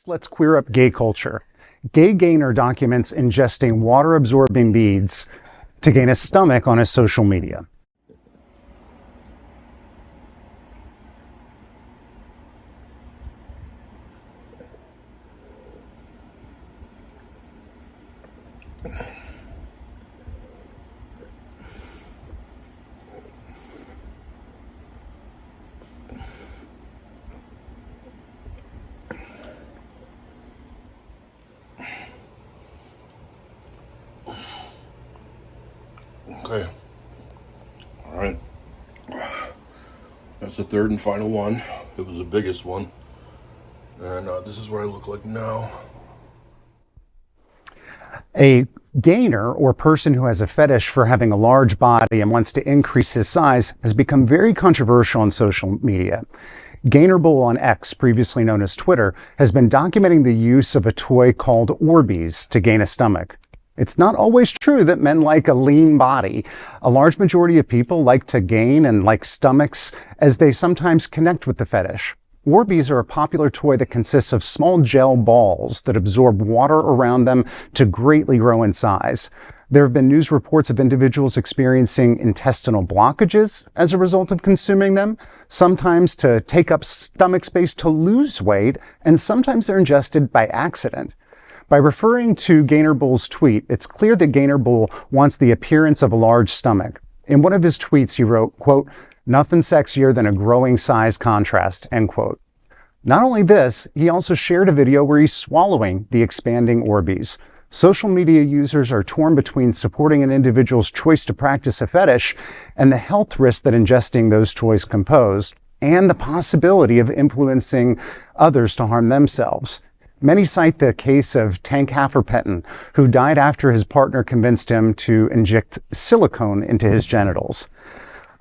Let's queer up gay culture. Gay Gainer documents ingesting water-absorbing beads to gain a stomach on his social media. Okay. All right. That's the third and final one. It was the biggest one. And this is what I look like now. A gainer, or person who has a fetish for having a large body and wants to increase his size, has become very controversial on social media. Gainerbull on X, previously known as Twitter, has been documenting the use of a toy called Orbeez to gain a stomach. It's not always true that men like a lean body. A large majority of people like to gain and like stomachs, as they sometimes connect with the fetish. Orbeez are a popular toy that consists of small gel balls that absorb water around them to greatly grow in size. There have been news reports of individuals experiencing intestinal blockages as a result of consuming them, sometimes to take up stomach space to lose weight, and sometimes they're ingested by accident. By referring to Gainerbull's tweet, it's clear that Gainerbull wants the appearance of a large stomach. In one of his tweets, he wrote, quote, "Nothing sexier than a growing size contrast," end quote. Not only this, he also shared a video where he's swallowing the expanding Orbeez. Social media users are torn between supporting an individual's choice to practice a fetish and the health risk that ingesting those toys compose, and the possibility of influencing others to harm themselves. Many cite the case of Tank Haferpetten, who died after his partner convinced him to inject silicone into his genitals.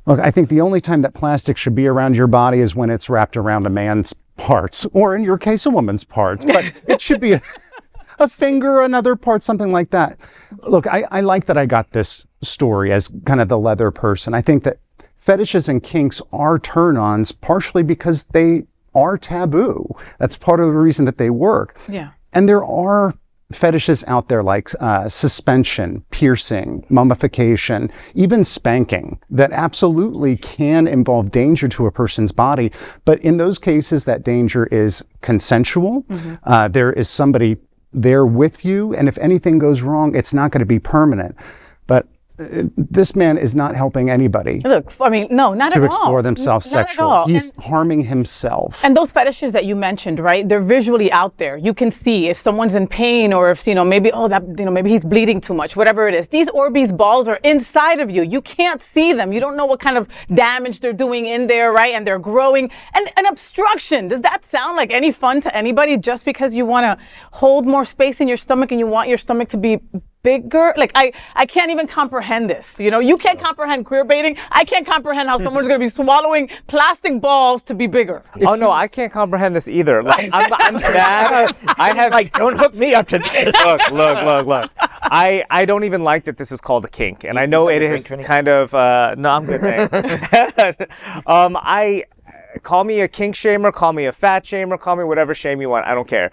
Look, I think the only time that plastic should be around your body is when it's wrapped around a man's parts, or in your case, a woman's parts, but it should be a finger, another part, something like that. Look, I like that I got this story as kind of the leather person. I think that fetishes and kinks are turn-ons partially because they are taboo. That's part of the reason that they work. Yeah. And there are fetishes out there like suspension, piercing, mummification, even spanking that absolutely can involve danger to a person's body. But in those cases, that danger is consensual. Mm-hmm. There is somebody there with you. And if anything goes wrong, it's not going to be permanent. But this man is not helping anybody. Look, I mean, no, not at all. To explore themselves sexually. He's harming himself. And those fetishes that you mentioned, right? They're visually out there. You can see if someone's in pain or if, maybe, maybe he's bleeding too much, whatever it is. These Orbeez balls are inside of you. You can't see them. You don't know what kind of damage they're doing in there, right? And they're growing. And an obstruction. Does that sound like any fun to anybody just because you want to hold more space in your stomach and you want your stomach to be bigger? Like, I can't even comprehend this. You can't comprehend queer baiting. I can't comprehend how someone's going to be swallowing plastic balls to be bigger. Oh no, I can't comprehend this either. Like, I'm bad. I have don't hook me up to this. Look. I don't even like that this is called a kink, and I know it is kind of. No, I'm good. Thanks. Call me a kink shamer, call me a fat shamer, call me whatever shame you want. I don't care.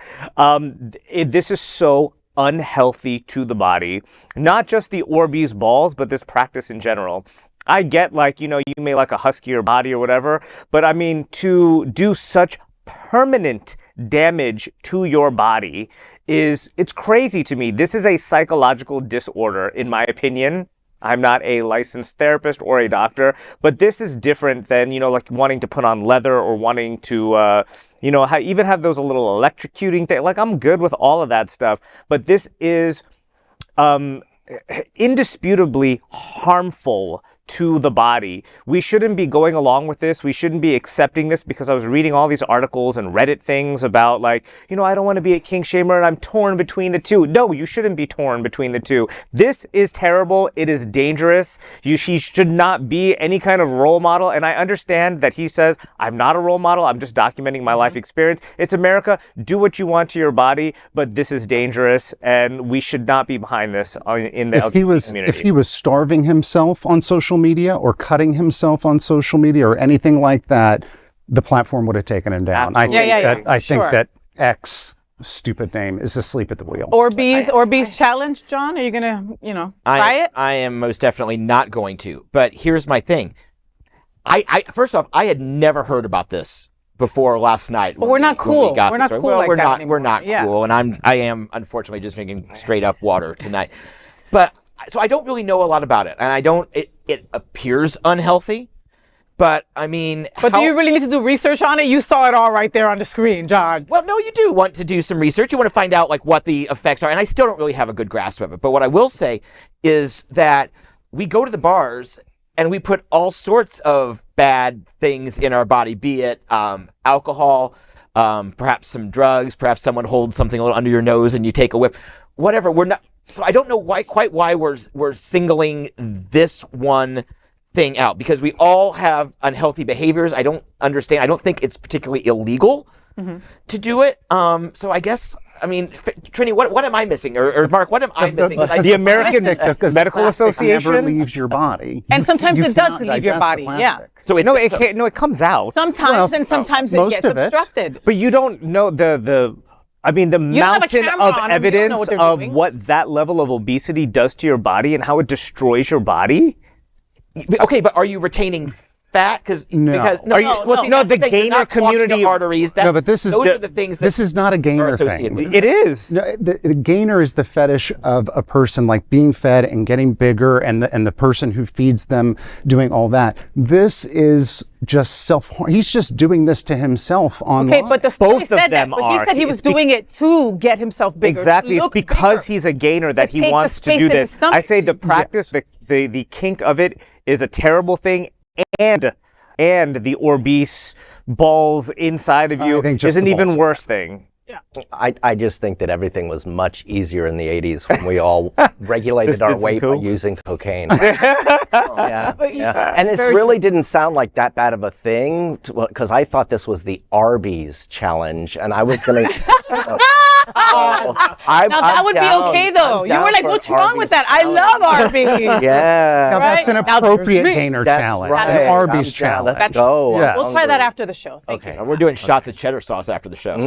This is so unhealthy to the body, not just the Orbeez balls, but this practice in general. I get you may like a huskier body or whatever, but I mean, to do such permanent damage to your body it's crazy to me. This is a psychological disorder, in my opinion. I'm not a licensed therapist or a doctor, but this is different than, like wanting to put on leather or wanting to, even have those little electrocuting things. Like, I'm good with all of that stuff, but this is indisputably harmful to the body. We shouldn't be going along with this. We shouldn't be accepting this, because I was reading all these articles and Reddit things about I don't want to be a kink shamer and I'm torn between the two. No, you shouldn't be torn between the two. This is terrible. It is dangerous. He should not be any kind of role model. And I understand that he says, I'm not a role model. I'm just documenting my life experience. It's America. Do what you want to your body, but this is dangerous and we should not be behind this in the LGBT community. If he was starving himself on social media or cutting himself on social media or anything like that, the platform would have taken him down. Absolutely. I think that X stupid name, is asleep at the wheel. Orbeez challenge, John? Are you gonna, try it? I am most definitely not going to. But here's my thing. I first off, I had never heard about this before last night. But we're not cool. We're not cool like that anymore. We're not cool, and I am unfortunately just drinking straight up water tonight. But so I don't really know a lot about it, and it appears unhealthy. But I mean, do you really need to do research on it? You saw it all right there on the screen, John. Well, no, you do want to do some research. You want to find out like what the effects are, and I still don't really have a good grasp of it. But what I will say is that we go to the bars and we put all sorts of bad things in our body, be it alcohol, perhaps some drugs, perhaps someone holds something a little under your nose and you take a whiff, whatever. We're not. So I don't know quite why we're singling this one thing out, because we all have unhealthy behaviors. I don't understand. I don't think it's particularly illegal to do it. So I guess, I mean, Trini, what am I missing? Or Mark, what am I missing? The American Medical Association never leaves your body. And sometimes You it does cannot leave your digest body. the Yeah. plastic. So it comes out. Sometimes, and sometimes it most gets of it. obstructed. But you don't know the don't have a mountain camera of on 'em, you don't know evidence what they're of doing. what that level of obesity does to your body and how it destroys your body. Okay, but are you retaining fat? No. The gainer community arteries. No, but those are the things that this is not a gainer associated thing. with It is. No, the gainer is the fetish of a person like being fed and getting bigger, and the person who feeds them doing all that. This is just he's just doing this to himself online. Okay, but the story Both of said them that, but are. he said he was It's doing it to get himself bigger. Exactly. To It's look because bigger. he's a gainer that To he take the wants to space do in his this. stomach. I say the practice, the kink of it is a terrible thing, and the obese balls inside of you I think just is an the even balls. worse thing. I just think that everything was much easier in the 80s when we all regulated Just our did some weight by coke? using cocaine. Yeah. And it really didn't sound like that bad of a thing, because I thought this was the Arby's challenge, and I was going to... Now that would be okay though. You were like, "What's wrong with that? I love Arby's." Yeah. Now that's an Right. Now appropriate there's gainer That's challenge, right. an Arby's I'm down. challenge. Let's go. Yeah. We'll try that after the show. Thank you. We're doing shots of cheddar sauce after the show.